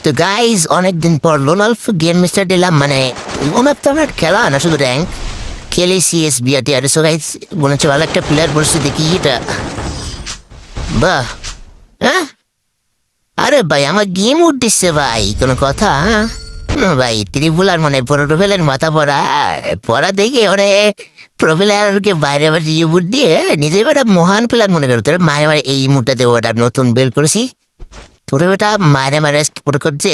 তো গাইজ অনেকদিন পর লোনাল্ফ গেম মিস্টার দিলাম, মানে ওনার তো আমার খেলা না, শুধু র্যাঙ্ক খেলে সিএস বিআরটি। আর সো গাইজ মনে হচ্ছে ভালো একটা প্লেয়ার পড়ছে, দেখি এটা। বাহ, হ্যাঁ, আরে ভাই আমার গেম উঠতেছে ভাই, কোনো কথা? ভাই ত্রিপুলার মানে প্রোফেলের মাথা পড়া দেখে ওরে প্রোফেলারকে বাইরে বাইরে বুট দিয়ে নিজে একটা মহান প্লেয়ার মনে করতো। মারে মারে এই মুহূর্তে ওটা নতুন বেল করেছি, তোরে ওটা মারে মারে পুরো করছে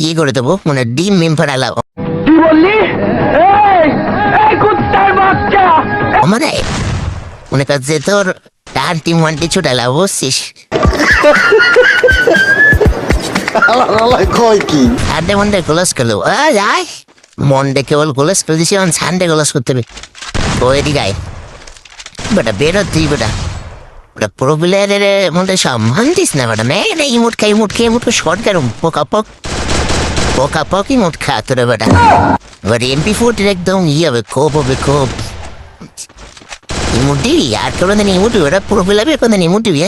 ইয়ে করে দেবো, মানে ডিম মিম ফাটালাম। কি বললি? এই কুত্তার বাচ্চা! মানে মনে করছে তোর টান টিম ওয়ানটি ছুটালা, বুঝছিস? সানডে মন্ডে ক্লোজ করলো, যাই মন্ডে কেবল ক্লোজ করে দিছি, এখন সানডে ক্লোজ করতে হবে। ওই দিকায় বেটা বেরো তুই, বেটা ওটা প্রো প্লেয়ারের মধ্যে সম্মান দিস না বেটা। মেয়ে ইমুট খা, ইমুট খেয়ে ইমুট শর্ট কেন পোকা পক ইমুট খা তোরা বেটা। এবার MP40 একদম ইয়ে হবে, খোপ হবে খোপ। ইমুট দিবি আর কেউ দিন ইমুট দিবি, ওটা প্রো প্লেয়ার কোন দিন ইমুট দিবি?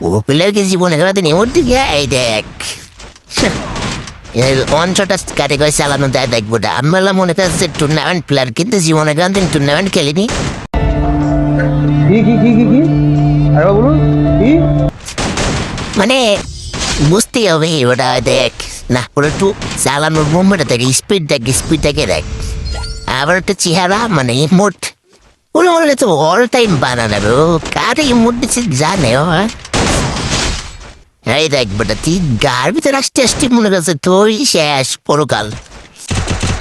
ও প্লেয়ারকে জীবনে দিন ইমুট দিবি? এই দেখ অঞ্চলটা ক্যাটেগরি চালানো দেয়, দেখবো না। আমি বললাম মনে করছে টুর্নামেন্ট প্লেয়ার, কিন্তু জীবনে দিন টুর্নামেন্ট খেলিনি। মানে বুঝতেই হবে ওটা, দেখ না পুরো একটু চালানোর মুভমেন্টটা দেখ, স্পিডটাকে দেখ। আবার একটা চেহারা মানে ইমোট ওরা বললে তো অল টাইম বানানো, কার ইমোট দিচ্ছে জানে। এই দেখ বেটা, তুই গার ভিতরে আসতে আসতে মনে করছে তুই শেষ পরকাল।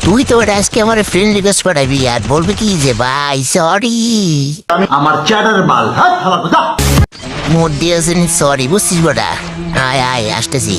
তুই তো বেটা আজকে আমার ফ্রেন্ড রিকোয়েস্ট পাঠাবি আর বলবি কি যে ভাই সরি আমার চ্যাটার বাল মোট দিয়েছেন, সরি বুঝছিস বেটা। আয় আয় আসতেছি।